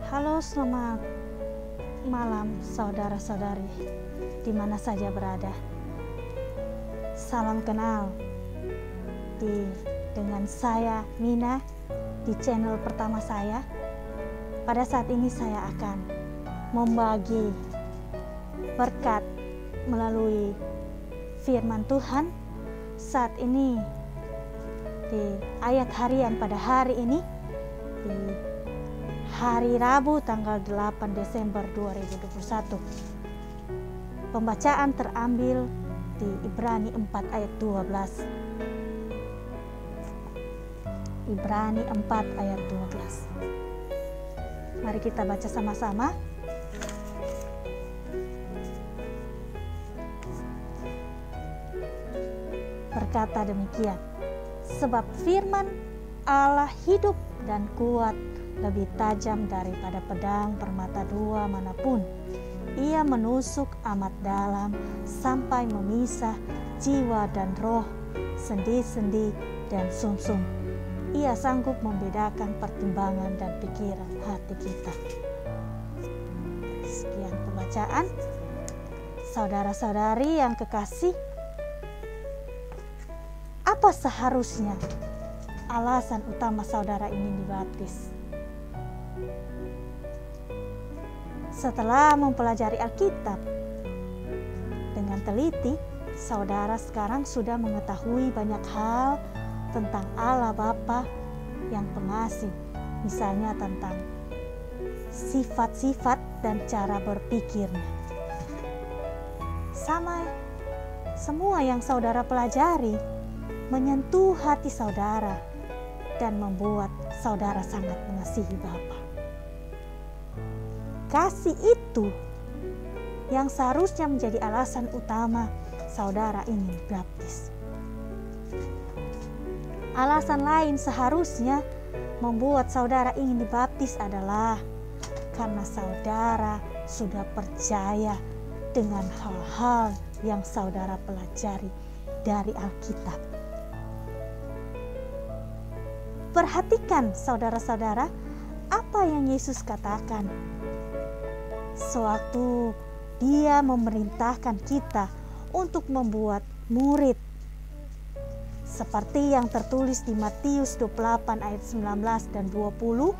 Halo, selamat malam saudara-saudari di mana saja berada. Salam kenal dengan saya Mina di channel pertama saya. Pada saat ini saya akan membagi berkat melalui firman Tuhan. Saat ini di ayat harian pada hari ini di hari Rabu tanggal 8 Desember 2021. Pembacaan terambil di Ibrani 4 ayat 12. Ibrani 4 ayat 12. Mari kita baca sama-sama. Berkata demikian, sebab firman Allah hidup dan kuat, lebih tajam daripada pedang bermata dua manapun. Ia menusuk amat dalam sampai memisah jiwa dan roh, sendi-sendi dan sumsum. Ia sanggup membedakan pertimbangan dan pikiran hati kita. Sekian pembacaan. Saudara-saudari yang kekasih, apa seharusnya alasan utama saudara ingin dibaptis? Setelah mempelajari Alkitab dengan teliti, saudara sekarang sudah mengetahui banyak hal tentang Allah Bapa yang pengasih, misalnya tentang sifat-sifat dan cara berpikirnya. Semua yang saudara pelajari menyentuh hati saudara dan membuat saudara sangat mengasihi Bapa. Kasih itu yang seharusnya menjadi alasan utama saudara ingin baptis. Alasan lain seharusnya membuat saudara ingin dibaptis adalah karena saudara sudah percaya dengan hal-hal yang saudara pelajari dari Alkitab. Perhatikan saudara-saudara apa yang Yesus katakan sewaktu Dia memerintahkan kita untuk membuat murid, seperti yang tertulis di Matius 28 ayat 19 dan 20.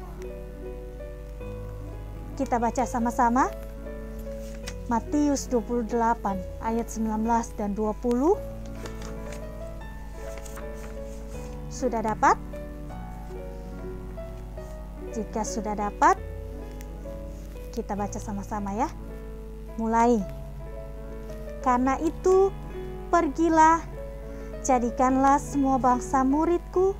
Kita baca sama-sama. Matius 28 ayat 19 dan 20. Sudah dapat? Jika sudah dapat, kita baca sama-sama ya. Mulai. Karena itu, pergilah, jadikanlah semua bangsa muridku,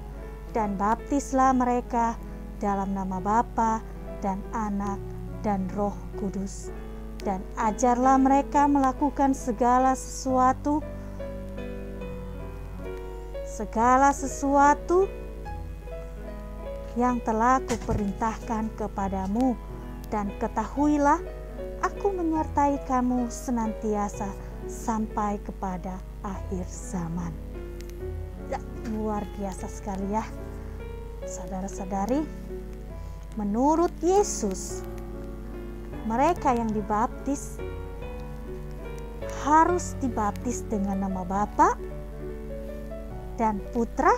dan baptislah mereka dalam nama Bapa dan Anak dan Roh Kudus. Dan ajarlah mereka melakukan segala sesuatu yang telah kuperintahkan kepadamu. Dan ketahuilah, aku menyertai kamu senantiasa sampai kepada akhir zaman. Ya, luar biasa sekali ya, saudara-saudari. Menurut Yesus, mereka yang dibaptis harus dibaptis dengan nama Bapa dan Putra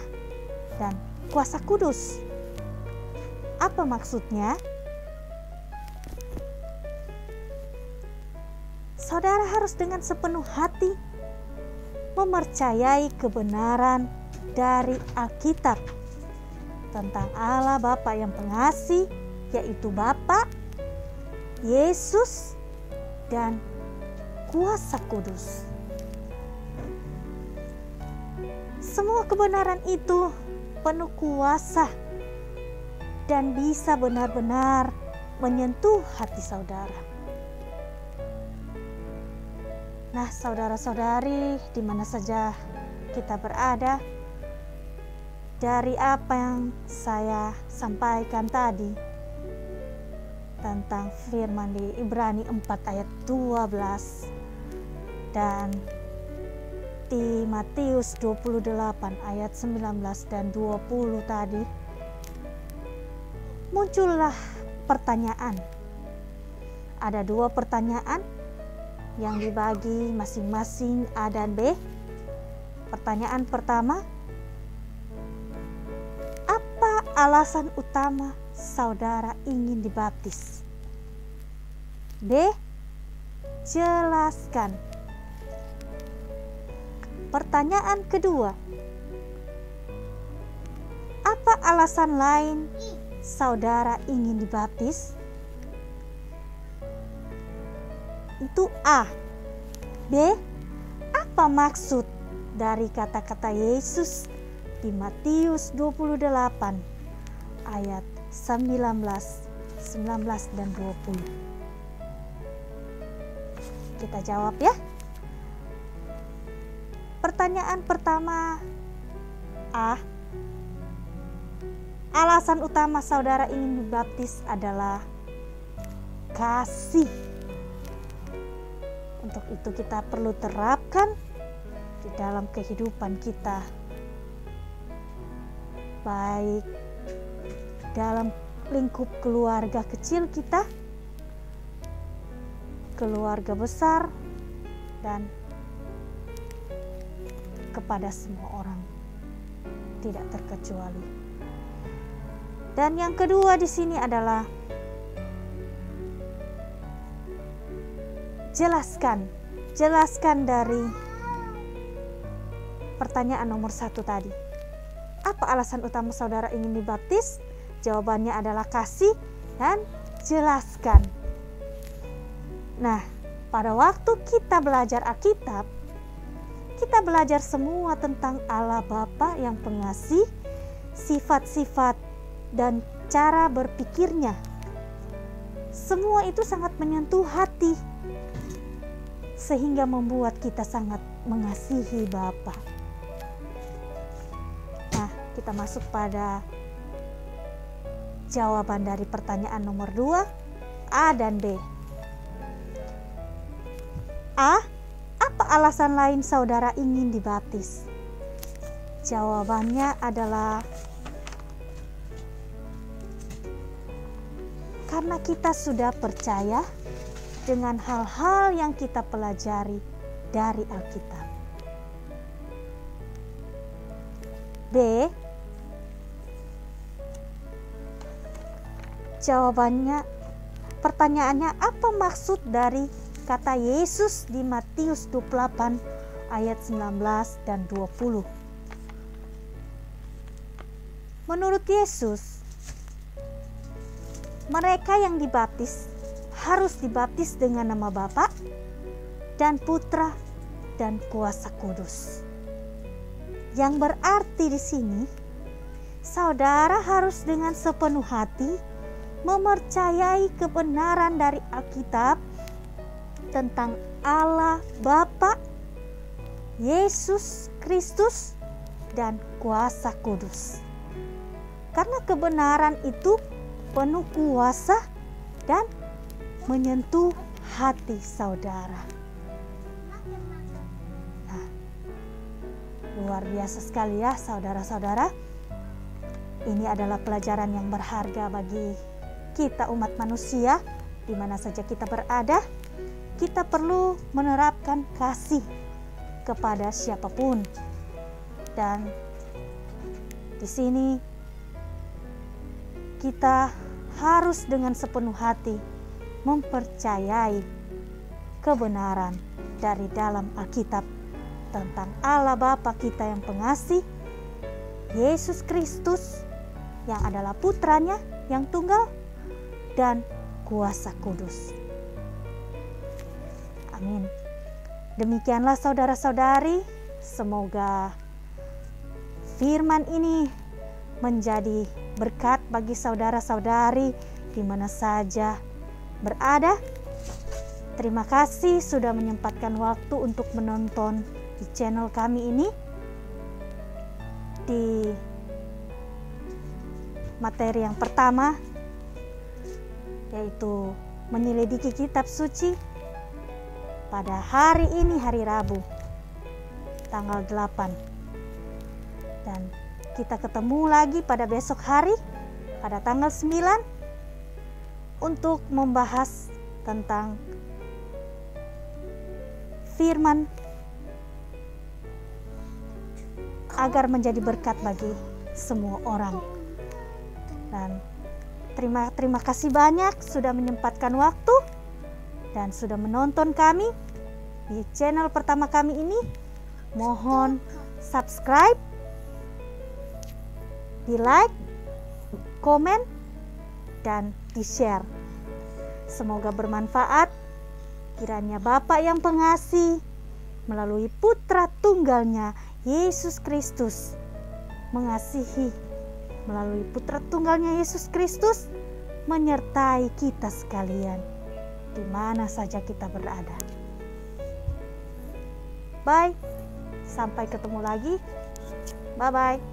dan Kuasa Kudus. Apa maksudnya? Saudara harus dengan sepenuh hati mempercayai kebenaran dari Alkitab tentang Allah Bapa yang pengasih, yaitu Bapa, Yesus, dan Kuasa Kudus. Semua kebenaran itu penuh kuasa dan bisa benar-benar menyentuh hati saudara. Nah, saudara-saudari, di mana saja kita berada, dari apa yang saya sampaikan tadi tentang firman di Ibrani 4 ayat 12 dan di Matius 28 ayat 19 dan 20 tadi, muncullah pertanyaan. Ada 2 pertanyaan yang dibagi masing-masing A dan B. Pertanyaan pertama, apa alasan utama saudara ingin dibaptis? B. Jelaskan. Pertanyaan kedua, apa alasan lain saudara ingin dibaptis? Itu A. B. Apa maksud dari kata-kata Yesus di Matius 28 ayat 19 dan 20? Kita jawab ya. Pertanyaan pertama A. Alasan utama saudara ingin dibaptis adalah kasih. Untuk itu kita perlu terapkan di dalam kehidupan kita, baik dalam lingkup keluarga kecil kita, keluarga besar, dan kepada semua orang, tidak terkecuali. Dan yang kedua di sini adalah jelaskan dari pertanyaan nomor 1 tadi. Apa alasan utama saudara ingin dibaptis? Jawabannya adalah kasih dan jelaskan. Nah, pada waktu kita belajar Alkitab, kita belajar semua tentang Allah Bapa yang pengasih, sifat-sifat dan cara berpikirnya. Semua itu sangat menyentuh hati, sehingga membuat kita sangat mengasihi Bapa. Nah, kita masuk pada jawaban dari pertanyaan nomor 2, A dan B. A. Apa alasan lain saudara ingin dibaptis? Jawabannya adalah karena kita sudah percaya dengan hal-hal yang kita pelajari dari Alkitab. B. Jawabannya, pertanyaannya, apa maksud dari kata Yesus di Matius 28 ayat 19 dan 20? Menurut Yesus, mereka yang dibaptis harus dibaptis dengan nama Bapa dan Putra dan Kuasa Kudus. Yang berarti di sini, saudara harus dengan sepenuh hati mempercayai kebenaran dari Alkitab tentang Allah Bapa, Yesus Kristus, dan Kuasa Kudus. Karena kebenaran itu penuh kuasa dan menyentuh hati saudara. Nah, luar biasa sekali ya saudara-saudara. Ini adalah pelajaran yang berharga bagi kita umat manusia, di mana saja kita berada. Kita perlu menerapkan kasih kepada siapapun. Dan di sini kita harus dengan sepenuh hati mempercayai kebenaran dari dalam Alkitab tentang Allah Bapa kita yang pengasih, Yesus Kristus yang adalah putranya yang tunggal, dan Kuasa Kudus. Amin. Demikianlah saudara-saudari, semoga firman ini menjadi berkat bagi saudara-saudari di mana saja berada. Terima kasih sudah menyempatkan waktu untuk menonton di channel kami ini. Di materi yang pertama, yaitu menyelidiki kitab suci, pada hari ini, hari Rabu, tanggal 8. Dan kita ketemu lagi pada besok hari, pada tanggal 9, untuk membahas tentang firman agar menjadi berkat bagi semua orang. Dan terima kasih banyak sudah menyempatkan waktu dan sudah menonton kami di channel pertama kami ini. Mohon subscribe, di like, komen, dan di share. Semoga bermanfaat. Kiranya Bapa yang pengasih melalui Putra Tunggalnya Yesus Kristus mengasihi, melalui Putra Tunggalnya Yesus Kristus menyertai kita sekalian di mana saja kita berada. Bye. Sampai ketemu lagi. Bye-bye.